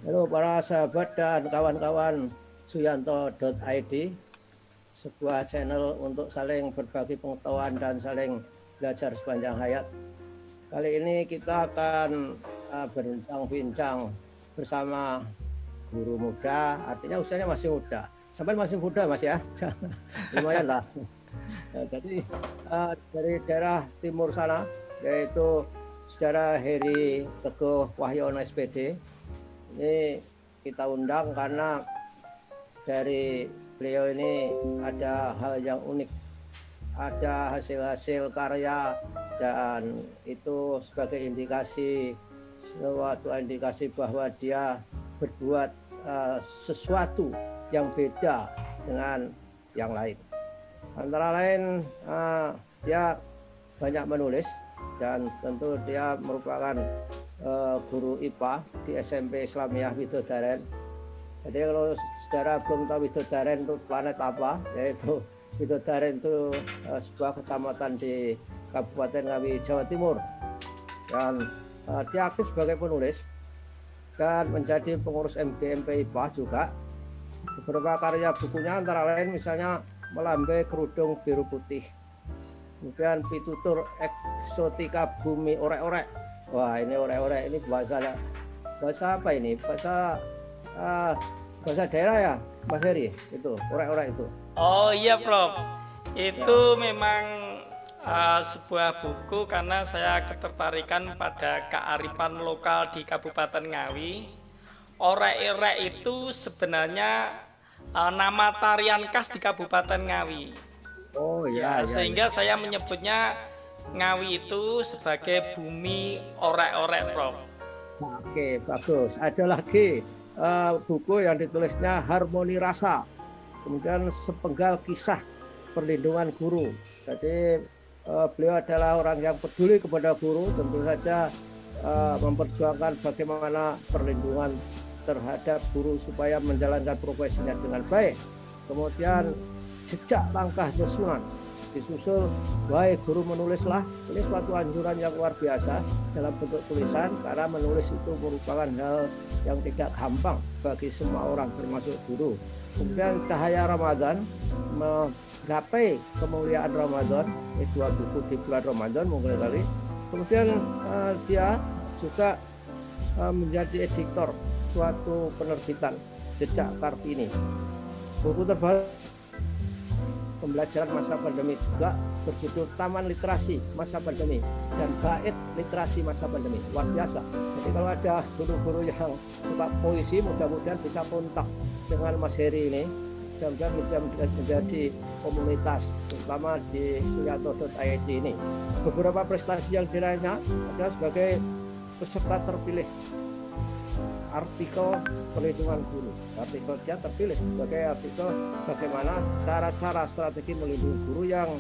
Halo para sahabat dan kawan-kawan Suyanto.id, sebuah channel untuk saling berbagi pengetahuan dan saling belajar sepanjang hayat. Kali ini kita akan berbincang-bincang bersama guru muda, artinya usianya masih muda. Sampai masih muda Mas ya, lumayan lah. Nah, jadi dari daerah timur sana, yaitu Saudara Heri Teguh Wahyono SPD. Ini kita undang karena dari beliau ini ada hal yang unik, ada hasil-hasil karya, dan itu sebagai indikasi, suatu indikasi bahwa dia berbuat sesuatu yang beda dengan yang lain. Antara lain dia banyak menulis, dan tentu dia merupakan guru IPA di SMP Islamiyah Widodaren. Jadi kalau saudara belum tahu Widodaren itu planet apa, yaitu Widodaren itu sebuah kecamatan di Kabupaten Ngawi, Jawa Timur. Dan dia aktif sebagai penulis dan menjadi pengurus MGMP IPA juga. Beberapa karya bukunya antara lain misalnya Melambai Kerudung Biru Putih, kemudian Pitutur Eksotika Bumi Orek-Orek. Wah, ini orek-orek ini bahasa apa ini? Bahasa daerah ya, Mas Heri? Itu orek-orek itu. Oh iya, Prof. Itu ya, memang sebuah buku karena saya ketertarikan pada kearifan lokal di Kabupaten Ngawi. Orek-orek itu sebenarnya nama tarian khas di Kabupaten Ngawi. Oh iya, ya, sehingga saya menyebutnya Ngawi itu sebagai bumi orek-orek, Prof. Oke, bagus. Ada lagi buku yang ditulisnya Harmoni Rasa, kemudian Sepenggal Kisah Perlindungan Guru. Jadi beliau adalah orang yang peduli kepada guru, tentu saja memperjuangkan bagaimana perlindungan terhadap guru supaya menjalankan profesinya dengan baik. Kemudian Jejak Langkah Jesunan disusul Wahai Guru Menulislah. Ini suatu anjuran yang luar biasa dalam bentuk tulisan, karena menulis itu merupakan hal yang tidak gampang bagi semua orang termasuk guru. Kemudian Cahaya Ramadan, Menggapai Kemuliaan Ramadan, ini dua buku di bulan Ramadan mungkin kali. Kemudian dia juga menjadi editor suatu penerbitan Jejak Kartini. Buku terbaru Pembelajaran Masa Pandemi juga berjudul Taman Literasi Masa Pandemi dan Bait Literasi Masa Pandemi. Luar biasa. Jadi kalau ada guru-guru yang suka puisi, mudah-mudahan bisa kontak dengan Mas Heri ini, mudah-mudahan bisa menjadi komunitas, terutama di Suyanto.id ini. Beberapa prestasi yang diraihnya adalah sebagai peserta terpilih artikel perlindungan guru. Artikel dia terpilih sebagai artikel bagaimana cara-cara strategi melindungi guru, yang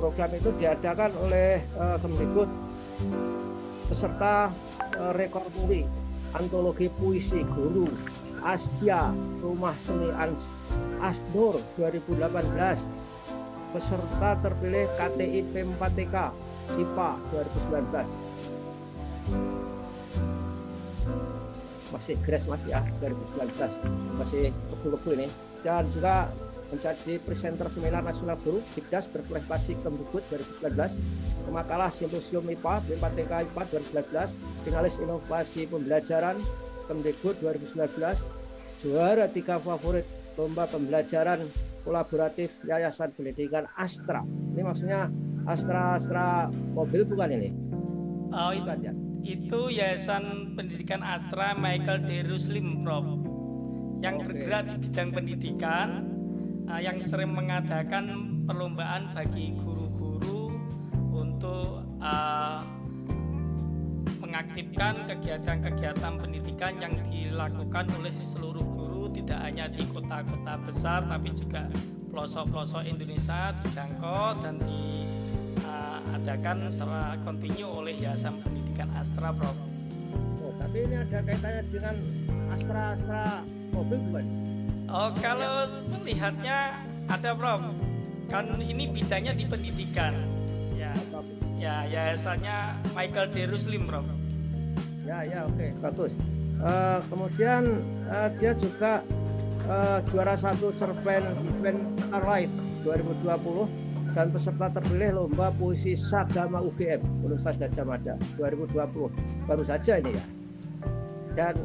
program itu diadakan oleh Kemdikbud beserta rekor muri antologi puisi guru Asia Rumah Seni Asnur 2018, peserta terpilih KTI P4TK IPA 2019. Masih grace Mas ya, 2019 masih kebu-kebu ini. Dan juga menjadi presenter seminar nasional guru Bigdas berprestasi Kemdikbud 2019, pemakalah simposium IPA P4TK IPA 2019, finalis inovasi pembelajaran Kemdikbud 2019, juara 3 favorit lomba pembelajaran kolaboratif Yayasan Pendidikan Astra. Ini maksudnya Astra mobil bukan ini? Oh, bukan ya? Itu Yayasan Pendidikan Astra Michael D. Ruslim, Prof, yang bergerak di bidang pendidikan, yang sering mengadakan perlombaan bagi guru-guru untuk mengaktifkan kegiatan-kegiatan pendidikan yang dilakukan oleh seluruh guru, tidak hanya di kota-kota besar tapi juga pelosok-pelosok Indonesia dijangkau dan diadakan secara kontinu oleh Yayasan Pendidikan Astra, Prof. Oh, tapi ini ada kaitannya dengan Astra mobil bukan? Oh, kalau melihatnya ada, Prof. Kan ini bidangnya di pendidikan. Ya, yayasannya Michael D. Ruslim, Prof. Ya, oke, bagus. Kemudian dia juga juara satu cerpen event Starlight 2020 dan peserta terpilih lomba puisi Sagama UGM Universitas Gadjah Mada 2020 baru saja ini ya, dan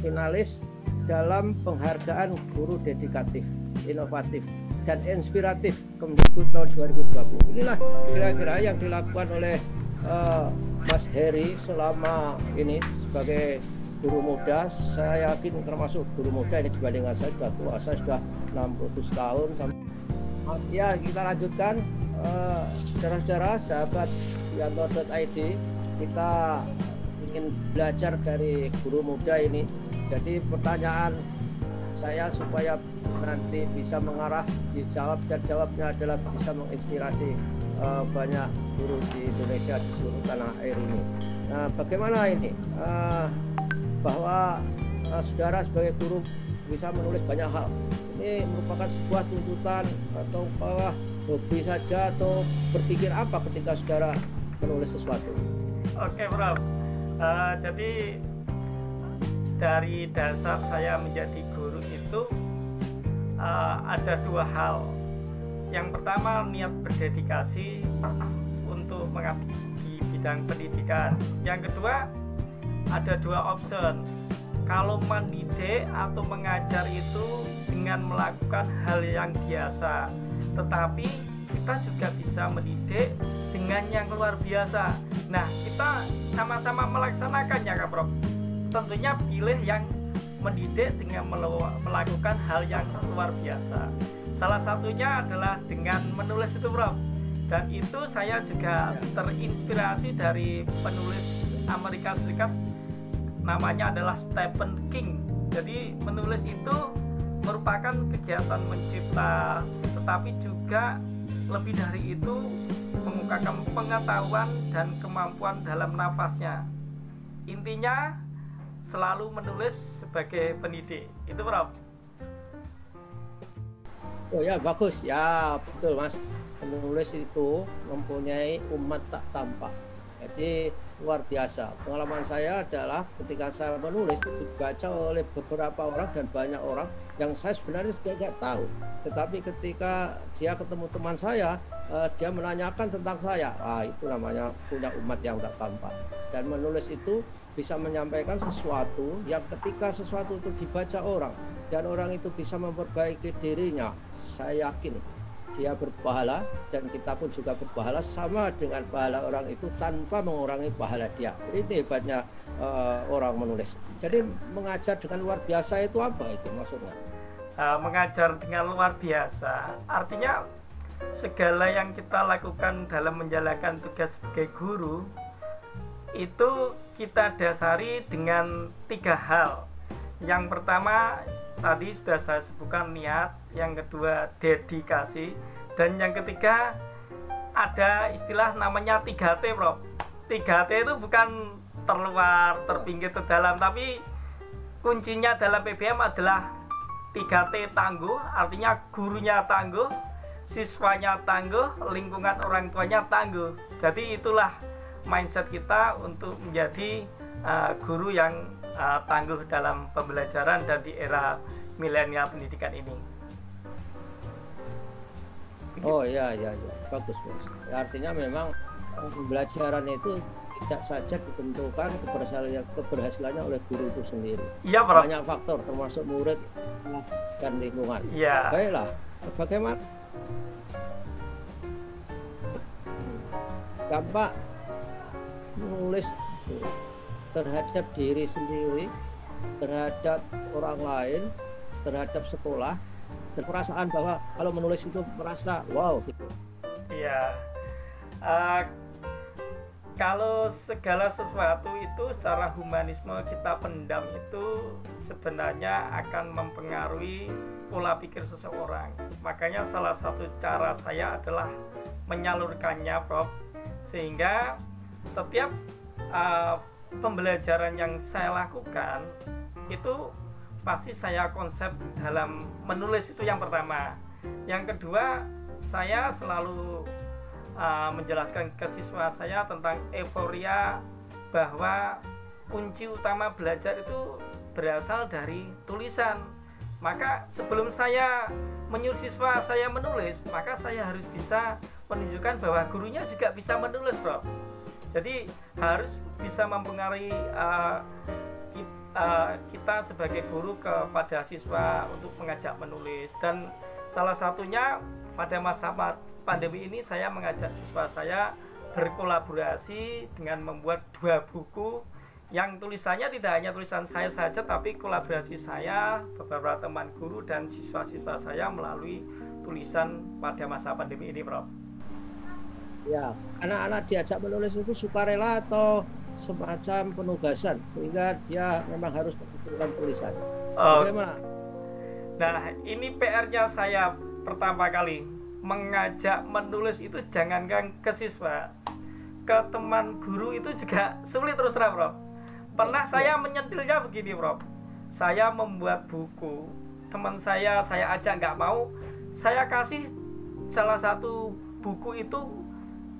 finalis dalam penghargaan guru dedikatif, inovatif dan inspiratif Kemdikbud tahun 2020. Inilah kira-kira yang dilakukan oleh Mas Heri selama ini sebagai guru muda. Saya yakin termasuk guru muda ini dibandingkan saya sudah tua, saya sudah 67 tahun. Mas, ya kita lanjutkan, saudara-saudara, sahabat Suyanto.id, kita ingin belajar dari guru muda ini. Jadi pertanyaan saya supaya nanti bisa mengarah dijawab, dan jawabnya adalah bisa menginspirasi banyak guru di Indonesia, di seluruh tanah air ini. Nah, bagaimana ini bahwa saudara sebagai guru bisa menulis banyak hal? Ini merupakan sebuah tuntutan atau hobi saja, atau berpikir apa ketika saudara menulis sesuatu? Oke, Prof. Jadi dari dasar saya menjadi guru itu ada dua hal. Yang pertama, niat berdedikasi untuk mengabdi di bidang pendidikan. Yang kedua, ada dua option. Kalau mendidik atau mengajar itu dengan melakukan hal yang biasa, tetapi kita juga bisa mendidik dengan yang luar biasa. Nah, kita sama-sama melaksanakannya, Kak Prof. Tentunya pilih yang mendidik dengan melakukan hal yang luar biasa. Salah satunya adalah dengan menulis itu, Prof. Dan itu saya juga terinspirasi dari penulis Amerika Serikat, namanya adalah Stephen King. Jadi menulis itu merupakan kegiatan mencipta, tetapi juga lebih dari itu mengungkapkan pengetahuan dan kemampuan dalam nafasnya. Intinya selalu menulis sebagai pendidik. Itu, Prof. Oh ya, bagus ya, betul Mas. Menulis itu mempunyai umat tak tampak. Jadi luar biasa. Pengalaman saya adalah ketika saya menulis dibaca oleh beberapa orang dan banyak orang yang saya sebenarnya sudah tidak tahu. Tetapi ketika dia ketemu teman saya, dia menanyakan tentang saya. Itu namanya punya umat yang tak tampak. Dan menulis itu bisa menyampaikan sesuatu yang ketika sesuatu itu dibaca orang dan orang itu bisa memperbaiki dirinya, saya yakin dia berpahala dan kita pun juga berpahala sama dengan pahala orang itu tanpa mengurangi pahala dia. Ini hebatnya orang menulis. Jadi mengajar dengan luar biasa itu apa itu maksudnya? Mengajar dengan luar biasa artinya segala yang kita lakukan dalam menjalankan tugas sebagai guru itu kita dasari dengan tiga hal. Yang pertama tadi sudah saya sebutkan, niat. Yang kedua dedikasi, dan yang ketiga ada istilah namanya 3T, Prof. 3T itu bukan terluar, terpinggir, terdalam, tapi kuncinya dalam PBM adalah 3T tangguh, artinya gurunya tangguh, siswanya tangguh, lingkungan orang tuanya tangguh. Jadi itulah mindset kita untuk menjadi guru yang tangguh dalam pembelajaran dan di era milenial pendidikan ini. Oh ya, bagus. Artinya memang pembelajaran itu tidak saja ditentukan keberhasilannya oleh guru itu sendiri. Iya, Prof. Banyak faktor termasuk murid dan lingkungan. Iya. Baiklah, bagaimana dampak menulis terhadap diri sendiri, terhadap orang lain, terhadap sekolah, dan perasaan bahwa kalau menulis itu merasa wow gitu. Iya. Kalau segala sesuatu itu secara humanisme kita pendam itu sebenarnya akan mempengaruhi pola pikir seseorang. Makanya salah satu cara saya adalah menyalurkannya, Prof. Sehingga setiap pembelajaran yang saya lakukan itu pasti saya konsep dalam menulis, itu yang pertama. Yang kedua, saya selalu menjelaskan ke siswa saya tentang euforia bahwa kunci utama belajar itu berasal dari tulisan. Maka sebelum saya menyuruh siswa saya menulis, maka saya harus bisa menunjukkan bahwa gurunya juga bisa menulis, Bro. Jadi harus bisa mempengaruhi kita sebagai guru kepada siswa untuk mengajak menulis. Dan salah satunya pada masa pandemi ini saya mengajak siswa saya berkolaborasi dengan membuat 2 buku yang tulisannya tidak hanya tulisan saya saja, tapi kolaborasi saya, beberapa teman guru dan siswa-siswa saya melalui tulisan pada masa pandemi ini, Prof. Ya, anak-anak diajak menulis itu sukarela atau semacam penugasan, sehingga dia memang harus mengumpulkan tulisan. Bagaimana? Nah, ini PR-nya saya pertama kali. Mengajak menulis itu jangankan ke siswa, ke teman guru itu juga sulit terus terang, Prof. Pernah saya menyentilnya begini, Prof. Saya membuat buku, teman saya ajak nggak mau, saya kasih salah satu buku itu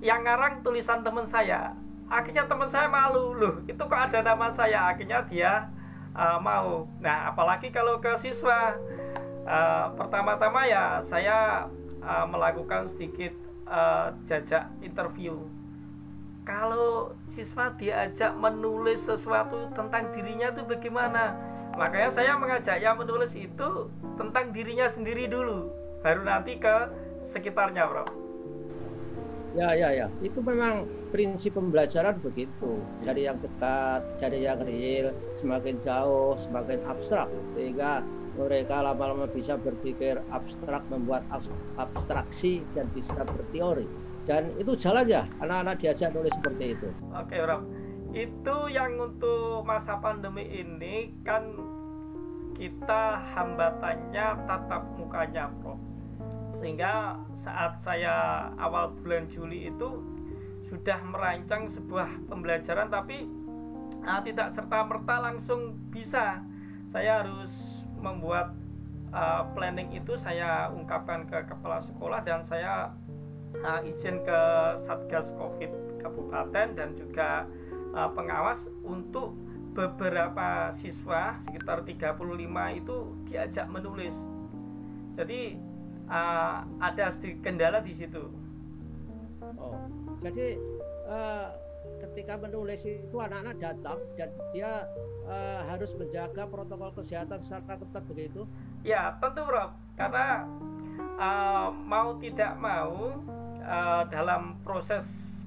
yang ngarang tulisan teman saya. Akhirnya teman saya malu, loh itu kok ada nama saya. Akhirnya dia mau. Nah, apalagi kalau ke siswa, pertama-tama ya saya melakukan sedikit jajak interview. Kalau siswa diajak menulis sesuatu tentang dirinya itu bagaimana? Makanya saya mengajaknya menulis itu tentang dirinya sendiri dulu, baru nanti ke sekitarnya, Bro. Ya. Itu memang prinsip pembelajaran begitu. Dari yang dekat, dari yang real, semakin jauh, semakin abstrak. Sehingga mereka lama-lama bisa berpikir abstrak, membuat abstraksi, dan bisa berteori. Dan itu jalan ya, anak-anak diajak nulis seperti itu. Oke, Bro. Itu yang untuk masa pandemi ini kan kita hambatannya tatap mukanya, Bro. Sehingga saat saya awal bulan Juli itu sudah merancang sebuah pembelajaran, tapi tidak serta-merta langsung bisa. Saya harus membuat planning itu, saya ungkapkan ke kepala sekolah dan saya izin ke Satgas Covid Kabupaten dan juga pengawas untuk beberapa siswa sekitar 35 itu diajak menulis. Jadi ada sedikit kendala di situ. Jadi ketika menulis itu anak-anak datang dan dia harus menjaga protokol kesehatan secara ketat begitu? Ya, tentu, Bro. Karena mau tidak mau dalam proses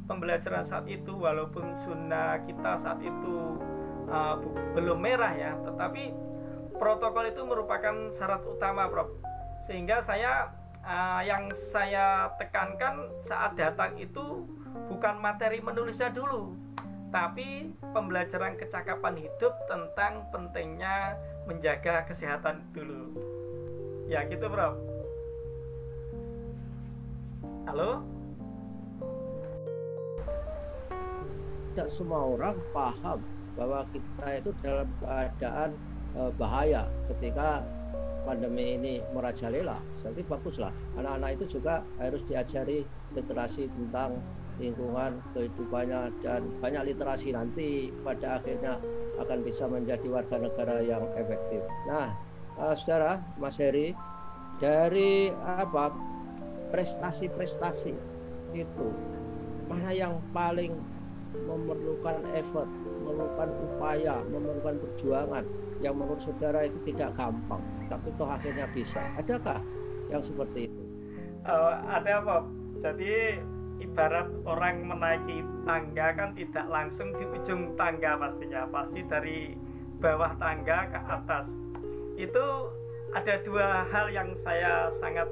pembelajaran saat itu, walaupun zona kita saat itu belum merah ya, tetapi protokol itu merupakan syarat utama, Prof. Sehingga yang saya tekankan saat datang itu bukan materi menulisnya dulu, tapi pembelajaran kecakapan hidup tentang pentingnya menjaga kesehatan dulu. Ya gitu, Bro. Halo? Tidak semua orang paham bahwa kita itu dalam keadaan bahaya ketika pandemi ini merajalela. Jadi baguslah anak-anak itu juga harus diajari literasi tentang lingkungan, kehidupannya, dan banyak literasi nanti pada akhirnya akan bisa menjadi warga negara yang efektif. Nah, saudara Mas Heri, dari prestasi-prestasi itu mana yang paling memerlukan effort, memerlukan upaya, memerlukan perjuangan yang menurut saudara itu tidak gampang, tapi toh akhirnya bisa? Adakah yang seperti itu? Ada, Bob. Jadi ibarat orang menaiki tangga kan tidak langsung di ujung tangga pastinya, pasti dari bawah tangga ke atas. Itu ada 2 hal yang saya sangat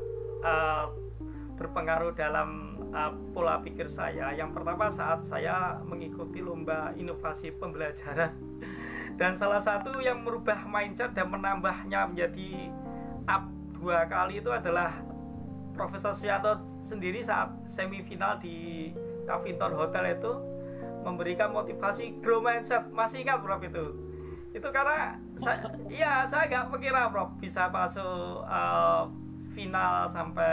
berpengaruh dalam pola pikir saya. Yang pertama saat saya mengikuti lomba inovasi pembelajaran, dan salah satu yang merubah mindset dan menambahnya menjadi up 2 kali itu adalah Profesor Suyanto sendiri saat semifinal di Cavintor Hotel itu memberikan motivasi grow mindset. Masih ingat, Prof, itu? Itu karena saya nggak mengira, Prof, bisa masuk final sampai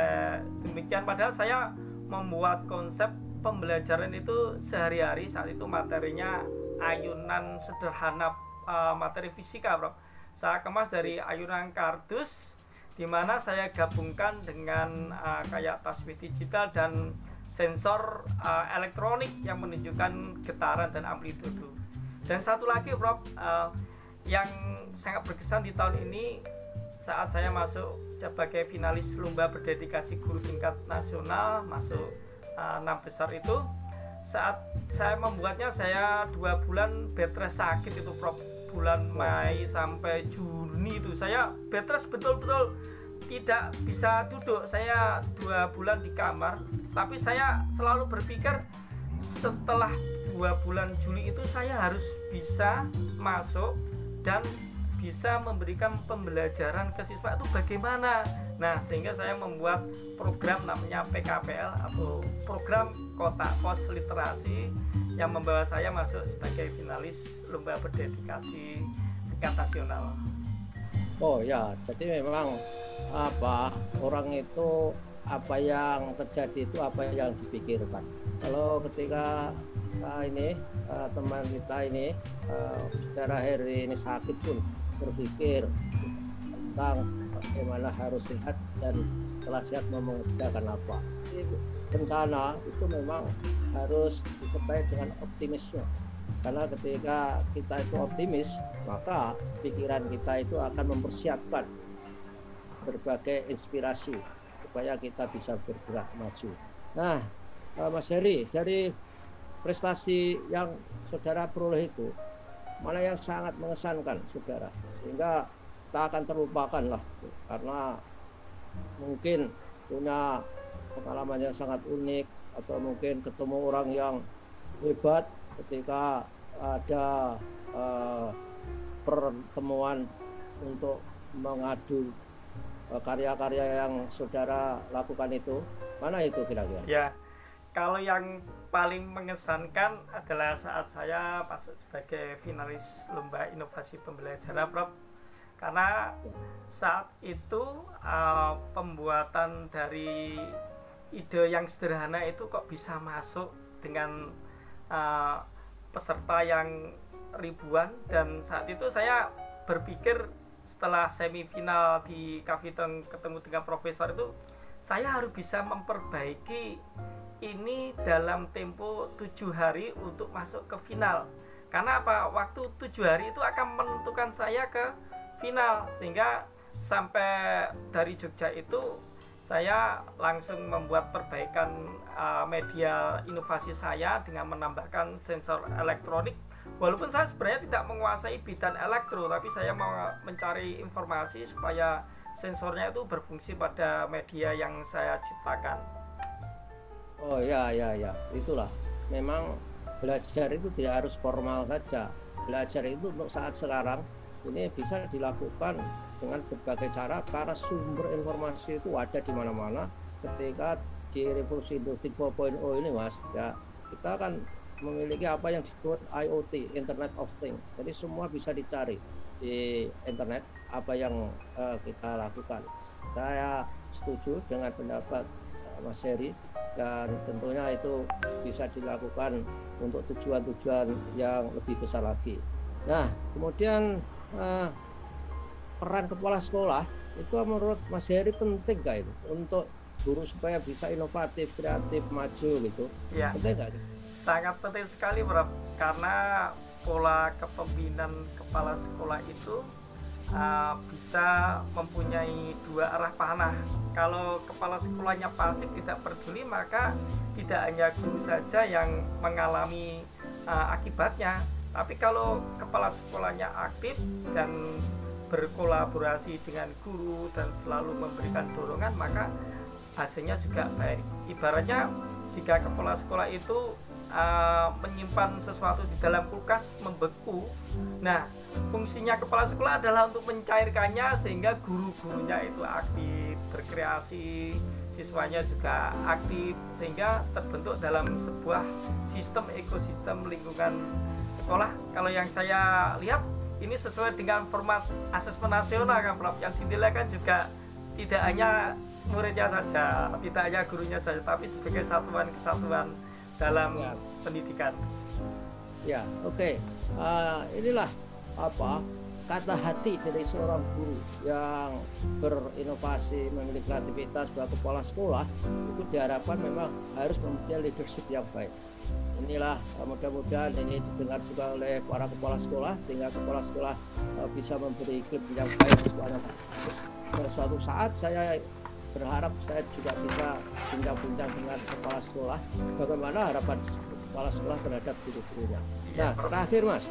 demikian, padahal saya membuat konsep pembelajaran itu sehari-hari. Saat itu materinya ayunan sederhana, materi fisika, Prof. Saya kemas dari ayunan kardus, di mana saya gabungkan dengan kayak tasbih digital dan sensor elektronik yang menunjukkan getaran dan amplitudo. Dan satu lagi Prof, yang sangat berkesan di tahun ini saat saya masuk sebagai finalis lomba berdedikasi guru tingkat nasional, masuk 6 besar itu, saat saya membuatnya, saya 2 bulan bed rest sakit itu Prof. Bulan Mei sampai Juni itu saya bed rest betul-betul tidak bisa duduk. Saya 2 bulan di kamar, tapi saya selalu berpikir setelah 2 bulan Juli itu saya harus bisa masuk dan bisa memberikan pembelajaran ke siswa itu bagaimana. Nah, sehingga saya membuat program namanya PKPL atau program kotak pos literasi yang membawa saya masuk sebagai finalis lomba berdedikasi tingkat nasional. Oh ya, jadi memang orang itu apa yang terjadi itu apa yang dipikirkan. Kalau ketika teman kita ini saudara Heri ini sakit pun berpikir tentang bagaimana harus sehat dan setelah sehat mau mengerjakan apa. Rencana itu memang harus disertai dengan optimisme, karena ketika kita itu optimis, maka pikiran kita itu akan mempersiapkan berbagai inspirasi supaya kita bisa bergerak maju. Nah, Mas Heri, dari prestasi yang saudara peroleh itu, mana yang sangat mengesankan saudara, sehingga tak akan terlupakan lah, karena mungkin punya pengalaman yang sangat unik, atau mungkin ketemu orang yang hebat ketika ada pertemuan untuk mengadu karya-karya yang saudara lakukan itu. Mana itu kira-kira? Ya, kalau yang paling mengesankan adalah saat saya masuk sebagai finalis lomba inovasi pembelajaran Prof. Karena saat itu pembuatan dari ide yang sederhana itu kok bisa masuk dengan peserta yang ribuan. Dan saat itu saya berpikir setelah semifinal di Kaviteng ketemu dengan profesor itu, saya harus bisa memperbaiki ini dalam tempo 7 hari untuk masuk ke final. Karena apa? Waktu 7 hari itu akan menentukan saya ke final. Sehingga sampai dari Jogja itu saya langsung membuat perbaikan media inovasi saya dengan menambahkan sensor elektronik. Walaupun saya sebenarnya tidak menguasai bidang elektro, tapi saya mau mencari informasi supaya sensornya itu berfungsi pada media yang saya ciptakan. Oh ya, itulah. Memang belajar itu tidak harus formal saja. Belajar itu untuk saat sekarang ini bisa dilakukan dengan berbagai cara, karena sumber informasi itu ada di mana-mana. Ketika di revolusi industri 4.0 ini Mas, ya, kita kan memiliki apa yang disebut IoT, Internet of Things. Jadi semua bisa dicari di internet apa yang kita lakukan. Saya setuju dengan pendapat Mas Heri, dan tentunya itu bisa dilakukan untuk tujuan-tujuan yang lebih besar lagi. Nah, kemudian peran kepala sekolah itu menurut Mas Heri penting nggak itu untuk guru supaya bisa inovatif, kreatif, maju gitu? Ya, penting nggak? Sangat penting sekali Prof, karena pola kepemimpinan kepala sekolah itu bisa mempunyai 2 arah panah. Kalau kepala sekolahnya pasif, tidak peduli, maka tidak hanya guru saja yang mengalami akibatnya. Tapi kalau kepala sekolahnya aktif dan berkolaborasi dengan guru dan selalu memberikan dorongan, maka hasilnya juga baik. Ibaratnya jika kepala sekolah itu menyimpan sesuatu di dalam kulkas membeku, nah fungsinya kepala sekolah adalah untuk mencairkannya sehingga guru-gurunya itu aktif berkreasi, siswanya juga aktif, sehingga terbentuk dalam sebuah sistem ekosistem lingkungan sekolah. Kalau yang saya lihat ini sesuai dengan format asesmen nasional kan Prof, yang dinilai kan juga tidak hanya muridnya saja, tidak hanya gurunya saja, tapi sebagai satuan kesatuan dalam pendidikan. Ya, oke. Inilah kata hati dari seorang guru yang berinovasi, memiliki kreativitas sebagai kepala sekolah, itu diharapkan memang harus mempunyai leadership yang baik. Inilah mudah-mudahan ini didengar juga oleh para kepala sekolah, sehingga kepala sekolah bisa memberi iklim yang baik di sekolahnya. Dan suatu saat saya berharap saya juga bisa bincang-bincang dengan kepala sekolah bagaimana harapan kepala sekolah terhadap guru-gurunya. Nah, terakhir Mas,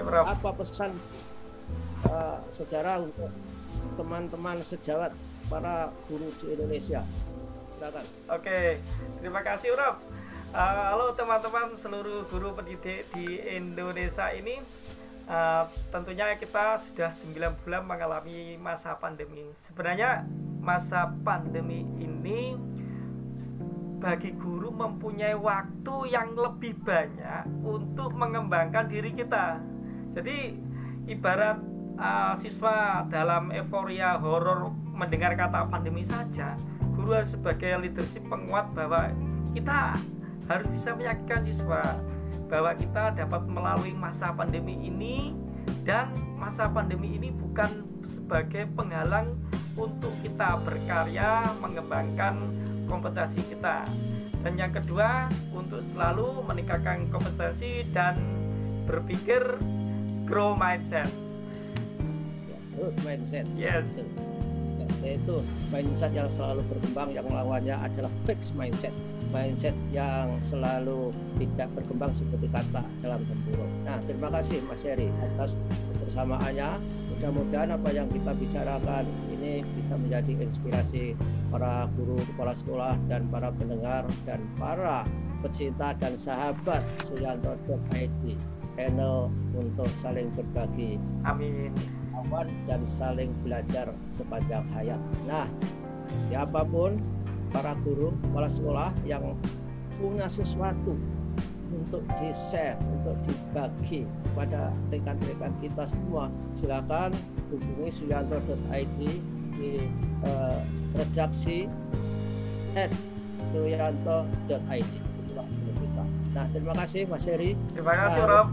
apa pesan saudara untuk teman-teman sejawat para guru di Indonesia? Silakan. Oke, terima kasih Rob. Halo teman-teman seluruh guru pendidik di Indonesia ini. Tentunya kita sudah 9 bulan mengalami masa pandemi. Sebenarnya masa pandemi ini bagi guru mempunyai waktu yang lebih banyak untuk mengembangkan diri kita. Jadi ibarat siswa dalam euforia horor mendengar kata pandemi saja, guru sebagai leadership penguat bahwa kita harus bisa meyakinkan siswa bahwa kita dapat melalui masa pandemi ini, dan masa pandemi ini bukan sebagai penghalang untuk kita berkarya, mengembangkan kompetensi kita. Dan yang kedua, untuk selalu meningkatkan kompetensi dan berpikir grow mindset. Growth mindset. Yes. Yaitu mindset yang selalu berkembang, yang lawannya adalah fixed mindset. Mindset yang selalu tidak berkembang seperti kata dalam tempurung. Nah, terima kasih Mas Heri atas kebersamaannya. Mudah-mudahan apa yang kita bicarakan ini bisa menjadi inspirasi para guru, kepala sekolah, dan para pendengar, dan para pecinta dan sahabat Suyanto.id, channel untuk saling berbagi. Amin. Dan saling belajar sepanjang hayat. Nah, siapapun para guru, kepala sekolah yang punya sesuatu untuk di-share, untuk dibagi kepada rekan-rekan kita semua, silakan hubungi Suyanto.id di redaksi @suyanto.id. Itulah kita. Nah, terima kasih Mas Heri. Terima kasih Rob.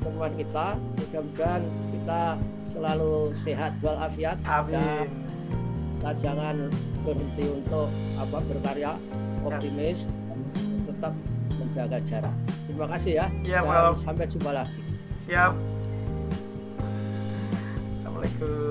Pertemuan kita, mudah-mudahan kita selalu sehat walafiat. Amin. Dan kita jangan berhenti untuk berkarya, optimis, dan tetap menjaga jarak. Terima kasih ya. Ya, dan sampai jumpa lagi. Siap. Assalamualaikum.